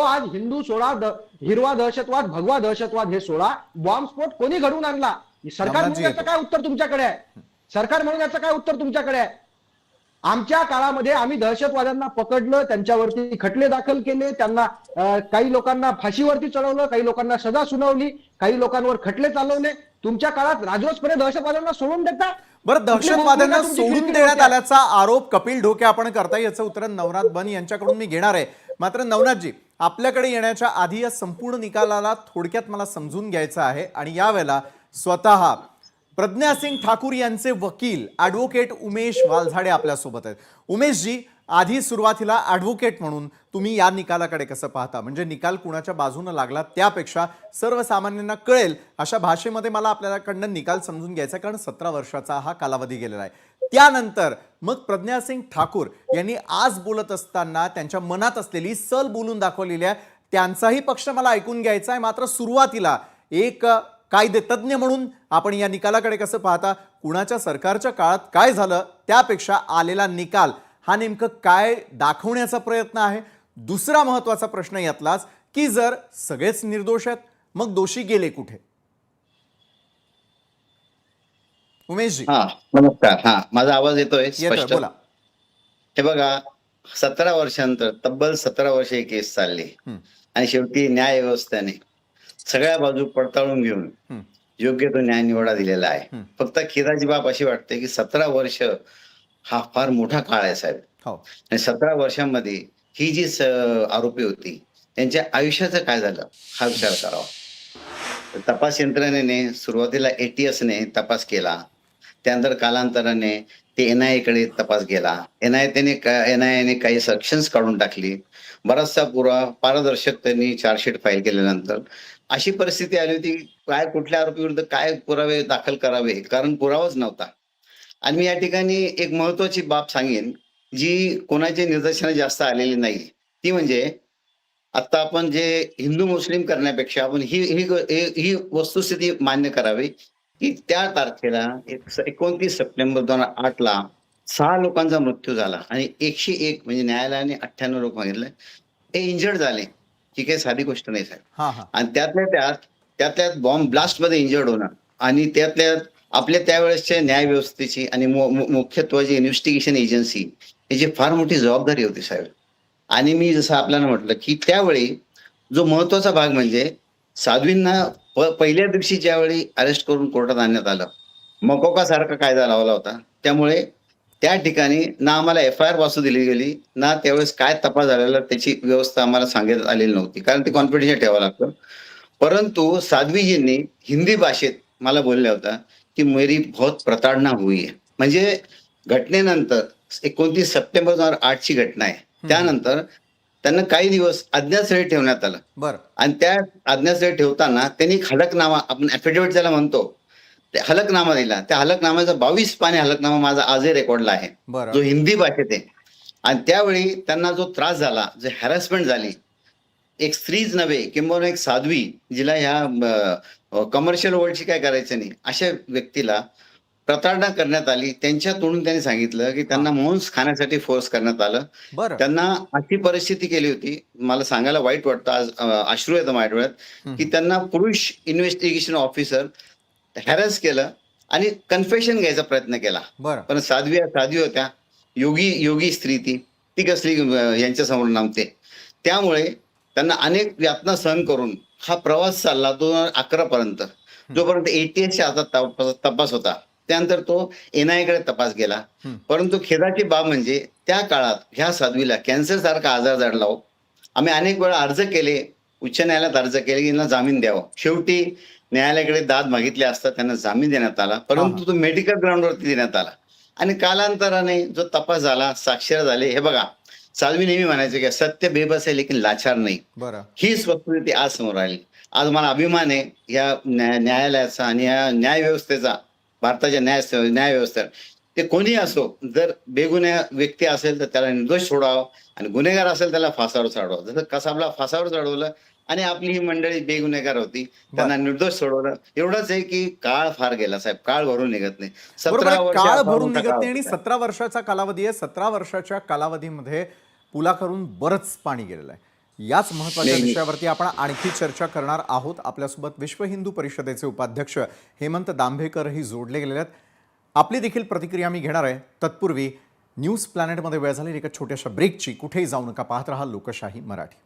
आज हिंदू सोडा, हिरवा दहशतवाद, भगवा दहशतवाद हे सोडा, बॉम्बस्फोट कोणी घडवून आणला? सरकार म्हणून याचं काय उत्तर तुमच्याकडे आहे? सरकार म्हणून याचं काय उत्तर तुमच्याकडे आहे? आमच्या काळामध्ये आम्ही दहशतवाद्यांना पकडलं, त्यांच्यावरती खटले दाखल केले, त्यांना काही लोकांना फाशीवरती चढवलं, काही लोकांना सजा सुनावली, काही लोकांवर खटले चालवले. तुमच्या काळात राजरोसपणे दहशतवाद्यांना सोडून देता? बरं, दहशतवाद्यांना सोडून देण्यात आल्याचा आरोप कपिल ढोके आपण करताय, याचं उत्तर नवनाथ बन यांच्याकडून मी घेणार आहे. मात्र नवनाथजी, आपल्याकडे येण्याच्या आधी या संपूर्ण निकालाला थोडक्यात मला समजून घ्यायचं आहे आणि यावेळेला स्वतः प्रज्ञा सिंग ठाकूर यांचे वकील ॲडव्होकेट उमेश वालझाडे आपल्यासोबत आहेत. उमेशजी, आधी सुरुवातीला ॲडव्होकेट म्हणून तुम्ही या निकालाकडे कसं पाहता? म्हणजे निकाल कुणाच्या बाजूने लागला त्यापेक्षा सर्वसामान्यांना कळेल अशा भाषेमध्ये मला आपल्याकडनं निकाल समजून घ्यायचा, कारण 17 वर्षाचा हा कालावधी गेलेला आहे. त्यानंतर मग प्रज्ञा सिंग ठाकूर यांनी आज बोलत असताना त्यांच्या मनात असलेली सल बोलून दाखवलेली आहे, त्यांचाही पक्ष मला ऐकून घ्यायचा आहे. मात्र सुरुवातीला एक कायदे तज्ञ म्हणून आपण या निकालाकडे कसं पाहता? कुणाच्या सरकारच्या काळात काय झालं त्यापेक्षा आलेला निकाल हा नेमकं काय दाखवण्याचा प्रयत्न आहे? दुसरा महत्वाचा प्रश्न यातलाच की जर सगळेच निर्दोष आहेत, मग दोषी गेले कुठे? उमेशजी. नमस्कार. माझा आवाज येतोय स्पष्ट? बोला. हे बघा, 17 वर्षांनंतर तब्बल 17 वर्ष ही केस चालली आणि शेवटी न्याय व्यवस्थेने सगळ्या बाजू पडताळून घेऊन योग्य तो न्याय निवडा दिलेला आहे. फक्त खेदाची बाब अशी वाटते की 17 वर्ष हा फार मोठा काळ आहे साहेब. आणि 17 वर्षांमध्ये ही जी आरोपी होती त्यांच्या आयुष्याचं काय झालं हा विचार करावा. तपास यंत्रणेने सुरुवातीला ATS ने तपास केला, त्यानंतर कालांतराने ते NIA कडे तपास गेला. NIA ने काही सेक्शन्स काढून टाकली. बराचसा पुरावा पारदर्शक त्यांनी चार्जशीट फाईल केल्यानंतर अशी परिस्थिती आली होती, काय कुठल्या आरोपी विरुद्ध काय पुरावे दाखल करावे, कारण पुरावाच नव्हता. आणि मी या ठिकाणी एक महत्वाची बाब सांगेन जी कोणाची निदर्शनास जास्त आलेली नाही. ती म्हणजे आता आपण जे हिंदू मुस्लिम करण्यापेक्षा आपण ही वस्तुस्थिती मान्य करावी की त्या तारखेला 29 सप्टेंबर 2008 ला 6 लोकांचा मृत्यू झाला आणि 101 म्हणजे न्यायालयाने 98 लोक मागितले, हे इंजर्ड झाले. ही काही साधी गोष्ट नाही साहेब. आणि त्यातल्या बॉम्ब ब्लास्ट मध्ये इंजर्ड होणं आणि त्यातल्या आपल्या त्यावेळेसच्या न्याय व्यवस्थेची आणि मुख्यत्वाची इन्व्हेस्टिगेशन एजन्सी याची फार मोठी जबाबदारी होती साहेब. आणि मी जसं आपल्याला म्हटलं की त्यावेळी जो महत्वाचा भाग म्हणजे साध्वींना पहिल्या दिवशी ज्यावेळी अरेस्ट करून कोर्टात आणण्यात आलं, मकोका सारखा कायदा लावला होता. त्यामुळे त्या ठिकाणी ना आम्हाला FIR वाचू दिली गेली, ना त्यावेळेस काय तपास झालेला त्याची व्यवस्था आम्हाला सांगण्यात आलेली नव्हती, कारण ते कॉन्फिडेन्शियल ठेवावं लागतं. परंतु साध्वीजींनी हिंदी भाषेत मला बोलल्या होत्या की मेरी बहुत प्रताड़ना हुई है. म्हणजे घटनेनंतर 29 सप्टेंबर 2008 ची घटना आहे, त्यानंतर त्यांना काही दिवस अज्ञातस्थळी ठेवण्यात आलं. आणि त्या अज्ञातस्थळी ठेवताना त्यांनी हलकनामा, आपण ऍफिडेव्हिट ज्याला म्हणतो, ते हलकनामा दिला. त्या हलकनाम्याचा 22 पानी हलकनामा माझा आजही रेकॉर्डला आहे, जो हिंदी भाषेत आहे. आणि त्यावेळी त्यांना जो त्रास झाला, जो हॅरॅसमेंट झाली, एक स्त्रीच नव्हे किंवा एक साध्वी जिला ह्या कमर्शियल वर्ल्डशी काय करायचं नाही अशा व्यक्तीला प्रताडणा करण्यात आली. त्यांच्या तोंडून त्यांनी सांगितलं की त्यांना मांस खाण्यासाठी फोर्स करण्यात आलं. त्यांना अशी परिस्थिती केली होती, मला सांगायला वाईट वाटतं, आज अश्रू येतं माझ्या डोळ्यात, की त्यांना पुरुष इन्व्हेस्टिगेशन ऑफिसर हॅरॅस केलं आणि कन्फेशन घ्यायचा प्रयत्न केला. पण साध्वी होत्या, योगी स्त्री ती कसली यांच्यासमोर नव्हते. त्यामुळे त्यांना अनेक यातना सहन करून हा प्रवास चालला 2011 पर्यंत, जोपर्यंत ATS च्या हातात तपास होता. त्यानंतर तो NIA कडे तपास गेला. परंतु खेदाची बाब म्हणजे त्या काळात ह्या साध्वीला कॅन्सर सारखा आजार जडला हो. आम्ही अनेक वेळा अर्ज केले, उच्च न्यायालयात अर्ज केले की यांना जामीन द्यावा. शेवटी न्यायालयाकडे दाद मागितले असता त्यांना जामीन देण्यात आला, परंतु तो मेडिकल ग्राउंडवरती देण्यात आला. आणि कालांतराने जो तपास झाला, साक्षर झाले. हे बघा, साध्वी नेहमी म्हणायचे की सत्य बेबस आहे लेकिन लाचार नाही. हीच वस्तुस्थिती आज समोर आली. आज मला अभिमान आहे या न्यायालयाचा आणि या न्याय व्यवस्थेचा, भारताच्या न्याय व्यवस्थेत. ते कोणी असो, जर बेगुन्हे व्यक्ती असेल तर त्याला निर्दोष सोडावं आणि गुन्हेगार असेल त्याला फासावर चढवावं. जसं कसाबला फासावर चढवलं आणि आपली ही मंडळी बेगुन्हेगार होती, त्यांना निर्दोष सोडवलं. एवढंच आहे की काळ फार गेला साहेब, काळ भरून निघत नाही. 17 वर्ष काळ भरून निघत नाही आणि 17 वर्षाचा कालावधी आहे. 17 वर्षाच्या कालावधीमध्ये पुलाकरून बरंच पाणी गेलेलं आहे. याच महत्त्वाच्या नेहमी. विषयावरती आपण आणखी चर्चा करणार आहोत. आपल्यासोबत विश्व हिंदू परिषदेचे उपाध्यक्ष हेमंत दांभेकरही जोडले गेलेले आहेत. आपली देखील प्रतिक्रिया मी घेणार आहे. तत्पूर्वी न्यूज प्लॅनेटमध्ये वेळ झालेली एका छोट्याशा ब्रेकची. कुठेही जाऊ नका, पाहत रहा लोकशाही मराठी.